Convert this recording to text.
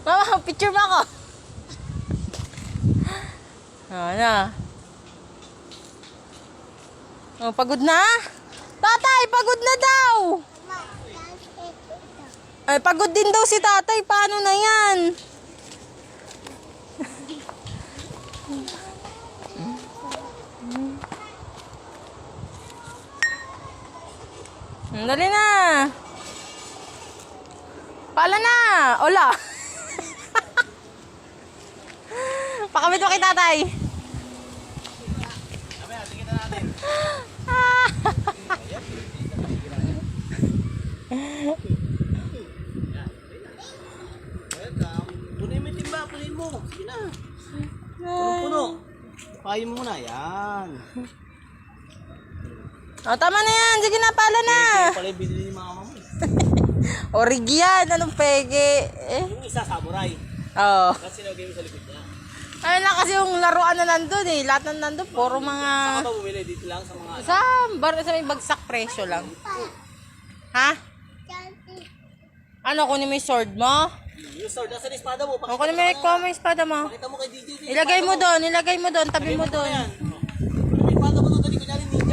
Mama, picture mo ako. Ano? Oh, pagod na? Tatay, pagod na daw. Ay, pagod din daw si tatay. Paano na yan? Dali na. Pala na. Ola. Pakamit mo kay tatay. Punin mo yung timba, punin mo. Sige na. Puno-puno. Kaya mo muna. Yan. O, tama na yan. Sige na, pala na. Kaya pala yung binili ni mama mo. Origyan. Anong pege? Yung isa, samurai. Oo. Kasi sinagay mo sa likod niya. Ayun lang kasi yung laruan na nandun eh. Lahat na nandun, puro mga... Saan ka ba bumili? Dito lang sa mga... Sa may bagsak presyo lang. Ha? Ano, kunin mo yung sword mo? Yung sword, nasa espada mo. O, kunin mo yung espada mo. Pakita mo kay DJ. Ilagay mo doon, tabi mo doon.